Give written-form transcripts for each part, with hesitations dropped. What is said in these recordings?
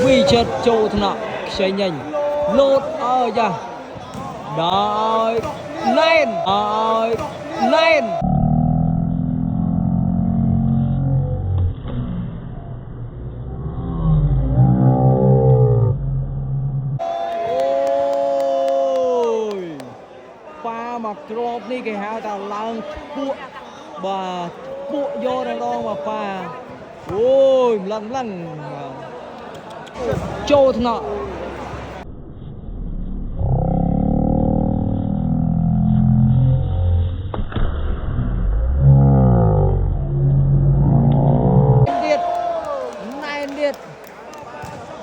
vi chất châu thân nọ xây nhanh lột ơi da đói lên đói lên ôi pha mặc drop đi cái hào ta lang buộc bà buộc vô đang đó mà pha ôi lần lần châu thân nọ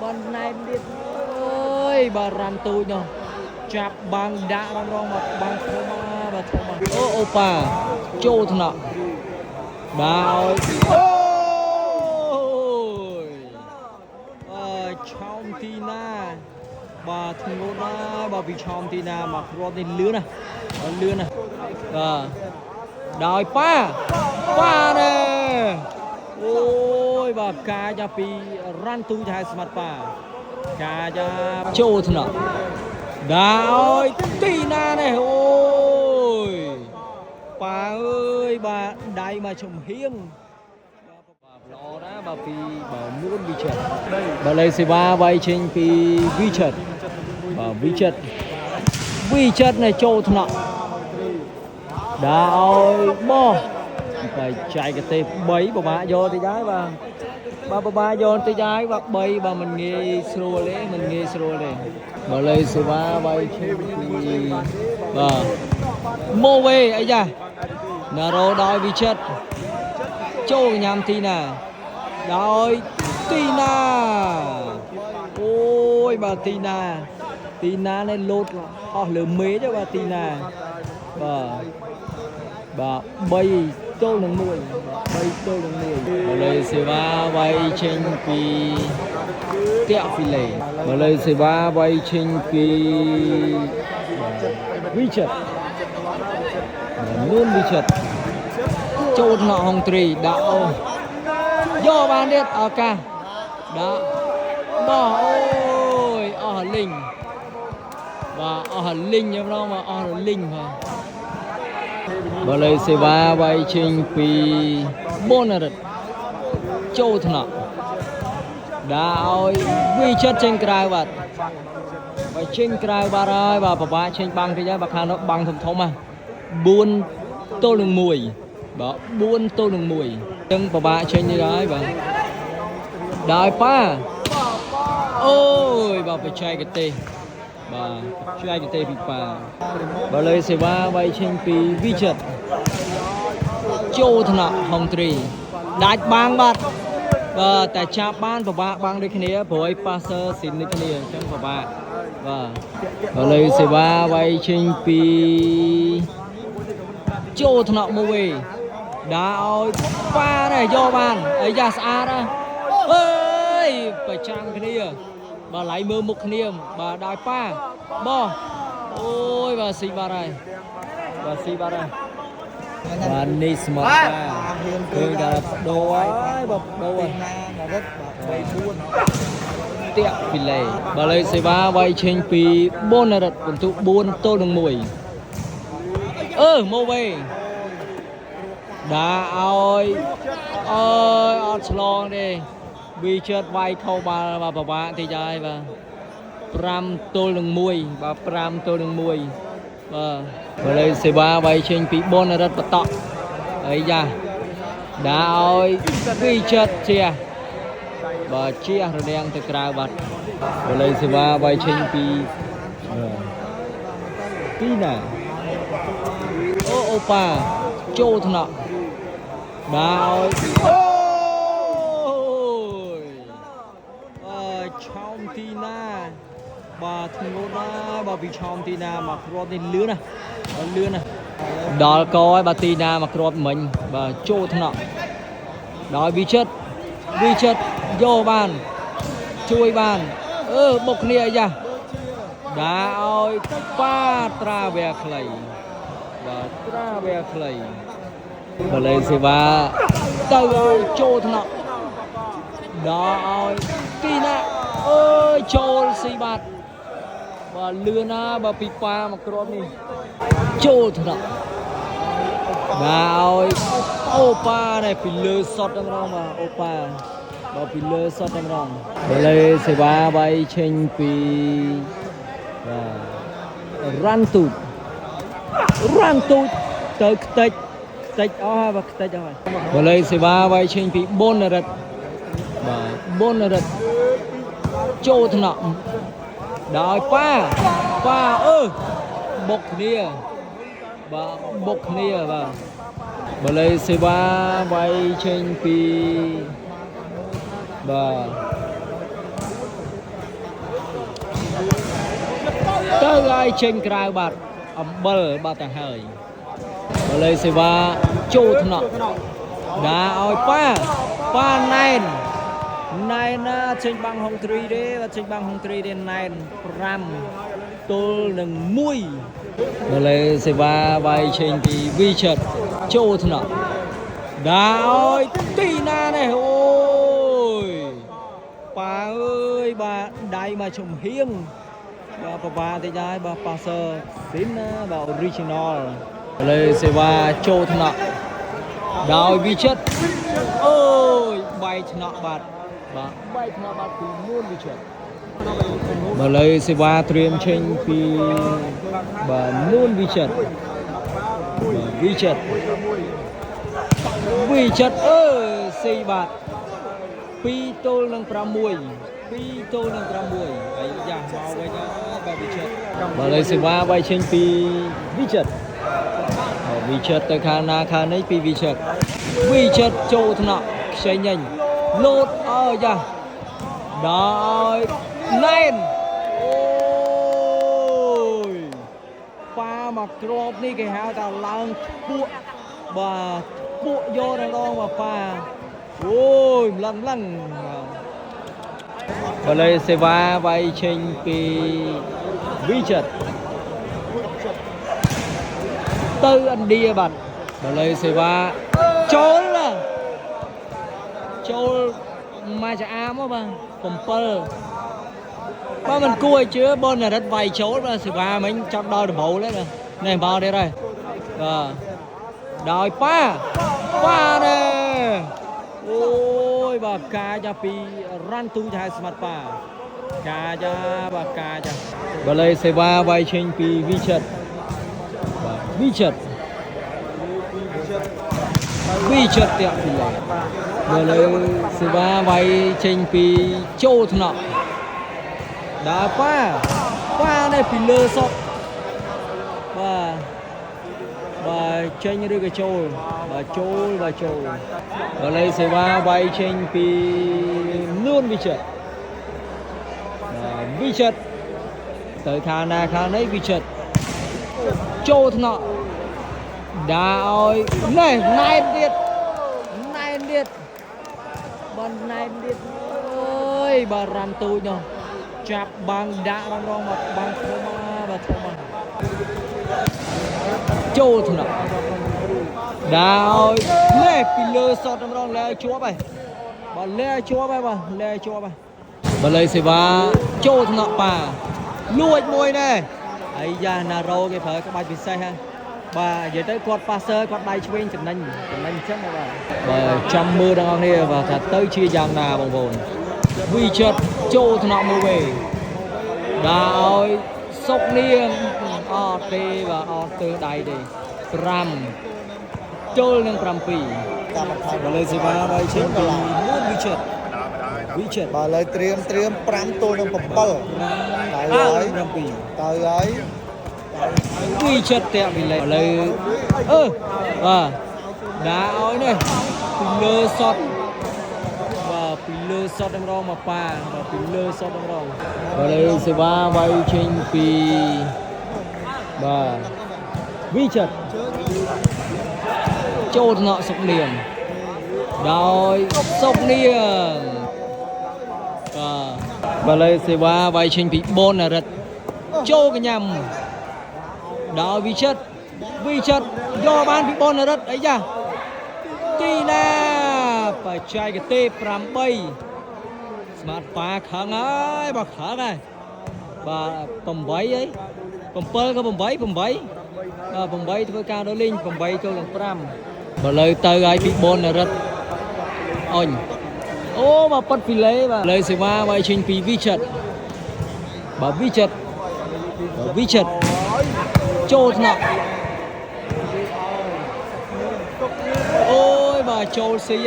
bọn này điệt ơi bà ram tôi nhở chạp bằng đã ram rong mà bằng thoma bà thoma ô opa châu thân nọ đào ôi trong tina bà thằng ngô na bà bị trong tina mặc rốt lên lứa nè đòi pa nè ôi bà ca cha pi ran tu chai smart pa ca cha châu thân nọ đòi tina này ôi bà ơi bà đại mà trồng hiên bà lo đó bà pi bà muốn bị chật bà lấy xe ba bay trên pi vi chật bà vi chật này châu thân nọ đòi bo phải chạy cái tê bấy bà bá vô thì trái bà vô thì trái bà bấy bà mình nghe sro lên bà lấy xe ba bay trên pi bà mô về ấy da nà rô đòi vi chất châu nhằm tina đòi tina ôi bà tina này lột họ lửa mế cho bà tina bà bay tô lần mùi bà lấy xe ba bay trên pi tẹo phi lệ bà lấy xe ba bay trên pi vi chất luôn bị chật châu nọ hồng trì đạo do ban điết ở ca đó bỏ ôi ở linh và ở linh như đó mà ở linh mà bà lấy xe ba bay trên pi bốn là châu nọ đạo vi chất trên cài vật và trên cài ba ơi bà trên băng thì giá bà khăn nó băng thầm thông mà buôn tô lừng mùi bảo buôn tô lừng mùi nhưng bà trên như đấy bà đại pa ôi bà phải chạy cái tê bà chạy cái tê bị bà lấy xe ba bay trên pi vi chật châu thân nọ hồng trì đại bang bát và tại cha ban bà bang đây cái này với passer xin đây cái này trong bà lấy xe ba bay trên pi châu thân nọ mua về đào pha này do bàn ấy ra xa ra ơi phải trang cái này bà lấy mưa một cái niềm bà đào pha bo ôi bà xì bà đây bà nê smart tôi đã đồ ấy bọc đồ ấy tiệm phi lệ bà lấy xe ba bay trên pi bốn là đặt vận tụ bốn tô đường mùi mua về đã ơi long đi vì chợt bay khâu bà thì dài và pram tô lưng mùi và pram tô lưng mùi và lấy xe ba bay trên pi bốn là rất bật tọ ấy ra đã ơi vì chợt chia và chia rồi đang từ cào bật lấy xe ba bay trên pi tina opa châu thân nọ đào ôi trong tina bà thằng ngô na bà bị trong tina mặc rốt lên lứa nè đó coi bà tina mặc rốt mình bà châu thân nọ đói vi chất vô bàn chui bàn bốc nia ra đã ôi pa tra về clay và tra về clay bà lấy xe ba tao ơi trô thân nọ đó ôi tina ស៊ីបាត់បាទលឿនណាបើពីប៉ាមកគ្រាប់នេះចូលថ្នាក់បាទឲ្យអូប៉ានេះពីលើសតតែម្ដងបាទអូប៉ាបើពីលើសតតែម្ដងបើលេសេវាវាយចេញពីបាទរ៉ាន់ទូចទៅខ្ទេចអស់ហើយបាទខ្ទេចអស់ហើយបើលេសេវាវាយចេញពីប៊ុនរិទ្ធបាទប៊ុនរិទ្ធចូលថ្នាក់ដោយប៉ាបុកគ្នាបាទបុកគ្នាបាទបើលេសេវាវាយចេញពីបាទទៅឲ្យចេញក្រៅបាត់អំបិលបាត់ទៅហើយបើលេសេវាចូលថ្នាក់ដាក់ឲ្យប៉ាណែនណាចេញបាំងហុងទ្រីទេបាទចេញបាំងហុងទ្រីទេណែន5ទល់នឹង1បើលេសេវាវាយចេញពីវីឆិតចូលថ្នាក់ដាក់ឲ្យទីណានេះអូយប៉ាអើយបាទដៃមកជំហៀងបាទប្របាតិចហើយបាទប៉ាសឺស៊ីនណាបាទ original លើសេវាចូលថ្នាក់ដោយវិចិត្រអូយបែកថ្នាក់បាត់បាទបែកថ្នាក់បាត់ពីនួនវិចិត្របើលើសេវាត្រៀមចេញពីបាទនួនវិចិត្រស៊ីបាត់2ទល់នឹង6ហើយយ៉ាងមកវិញបាទវិចិត្របើលើសេវាវាយចេញពីវិចិត្រទៅខាងណាខាងនេះពីវិចិត្រចូលថ្នាក់ខ្ចីញញលោតអើយ៉ាដោយណែនអូយប៉ាមកគ្រាប់នេះគេហៅថាឡើងពួកបាទពួកយករដងមកប៉ាអូយម្លឹងបើលេសេវាវាយចេញពីវិចិត្រទៅឥណ្ឌាបាទបើលេសេវាចូលមកចាអាមបាទ7បើមិនគួរឲ្យជឿបនរិទ្ធវាយចូលបាទសេវាមិញចាប់ដល់ដំបូលហ្នឹងនេះមកទៀតហើយបាទដោយប៉ានេះអូយបាទកាចាពីរ៉ាន់ទូចហៅស្មាត់ប៉ាកាចាបើលេសេវាវាយចេញពីវិចិត្រតាក់ពីលើបើលើសេវាវាយចេញពីចូលថ្នាក់ដើរប៉ានេះពីលើសតបាទចេញឬក៏ចូលបាទចូលបើលេសេវាវាយចេញពីនួនវិចិត្រទៅខាងណាខាងនេះវិចិត្រចូលថ្នាក់ដាក់ឲ្យនេះណែនទៀតបានណែនទៀតអើយបាទរ៉ាន់ទូចនោះចាប់បាំងដាក់រងមកបាំងធំបាទចូលថ្នាក់ដាក់ឲ្យនេះពីលើសតម្ដងលែជាប់ហើយបាទលែជាប់ហើយបើលេសេវាចូលថ្នាក់ប៉ាលួចមួយនេះហើយយ៉ាណារ៉ូគេប្រើក្បាច់ពិសេសហ្នឹងបាទនិយាយទៅគាត់ប៉ាសឺគាត់ដៃឆ្វេងចំណេញអញ្ចឹងបាទចាំមើលដល់អ្នកនេះបាទថាទៅជាយ៉ាងណាបងប្អូនវិចិត្រចូលថ្នាក់មួយវិញដាក់ឲ្យសុកនាងអត់ទេបាទអត់ទៅដៃទេ5ទល់នឹង7បើលើសេវាបើចេញពីនួនវិចិត្របើលើត្រៀម5ទល់នឹង7ទៅហើយវិចិត្រតាក់ពីលើបាទដាក់ឲ្យនេះពីលើសតបាទពីលើសតម្ដងមកប៉ាបាទពីលើសតម្ដងបើលើសេវាវាយចេញពីបាទវិចិត្រចូលថ្នាក់សុកនាងដោយសុកនាងបាទលើសេវាវាយចេញពីបនរិទ្ធចូលកញ្ញាំដោយវិចិត្រយកបានពីបនរិទ្ធអីយ៉ាទីណាបច្ចេកទេស8ស្មាតប៉ាខឹងហើយបាទខឹងហើយ và 8 ấy 7 có 8 8 ធ្វើការដល់លេង8ចូលនឹង5បើលើទៅឲ្យពីបនរិទ្ធអញអូមកប៉ាត់ពីលេបាទលើសេវាវាយចេញពីវិចិត្របាទវិចិត្រចូលថ្នាក់អូយបាទចូលស៊ី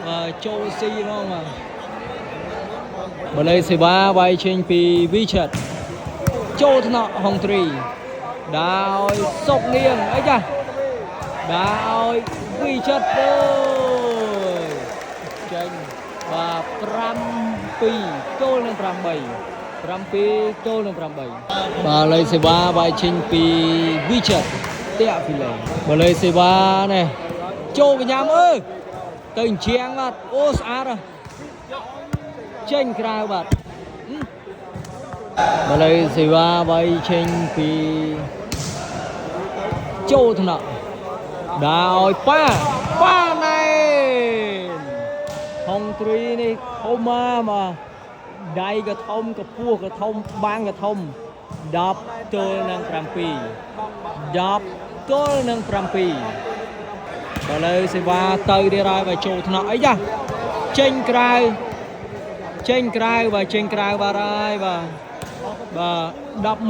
បាទចូលស៊ីហ្មងបាទបើលើសេវាវាយចេញពីវិចិត្រចូលថ្នាក់ហុងត្រីដោយសុកនាងអីចាដោយវិចិត្រទៅចេញបាទ7 គោលនឹង8 7 គោលនឹង8បាទលើសេវាវាយចេញពីវិចិត្រតាក់ពីលេបើលើសេវានេះចូលកញ្ញាមើលទៅអញ្ជាងបាទអូស្អាតចេញក្រៅបាទបើលើសេវាវាយចេញពីចូលថ្នាក់ដោយប៉ាណែហុងត្រីនេះធំមកដៃក៏ធំកពស់ក៏ធំបាំងក៏ធំ10 ទល់នឹង7 10 ទល់នឹង7បើលើសេវាទៅទៀតហើយបើចូលថ្នាក់អីចាចេញក្រៅបាទចេញក្រៅបាទហើយបាទ11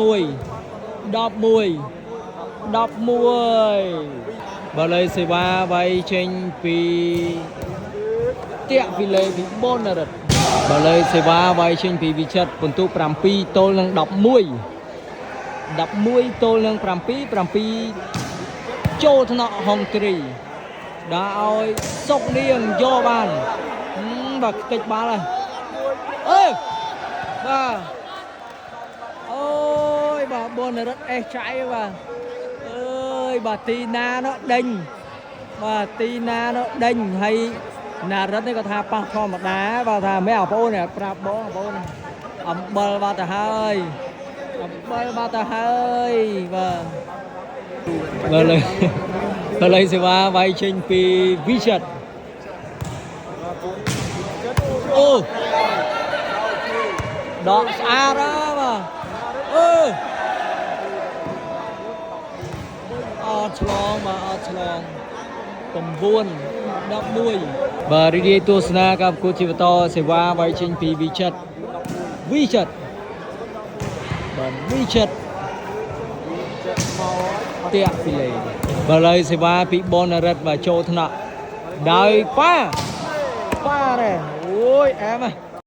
បើលើសេវាវាយចេញពីតាក់ពីលេពីបនរិទ្ធបើលើសេវាវាយចេញពីវិចិត្រពិន្ទុ7 ទល់នឹង11 ទល់នឹង7 ចូលថ្នាក់ហុងត្រីដាក់ឲ្យសុកនាងយកបានបាទខ្ទេចបាល់ហើយបាទអូយបាទបនរិទ្ធអេសចៃបាទអើយបាទទីណានោះដេញបាទទីណានោះដេញហើយណារិទ្ធនេះក៏ថាប៉ះធម្មតាបាទថាមែនបងប្អូនប្រាប់បងប្អូនអំបិលបាទទៅហើយបាទបើលើសេវាវាយចេញពីវិចិត្រអូដកស្អាតបាទអត់ឆ្លង9 11បាទរីករាយទស្សនាការប្រកួតជាបន្តសេវាវាយចេញពីវិចិត្រតាក់ពីលេបើលើសេវាពីបនរិទ្ធបាទចូលថ្នាក់ដោយប៉ាដែរអូយអែម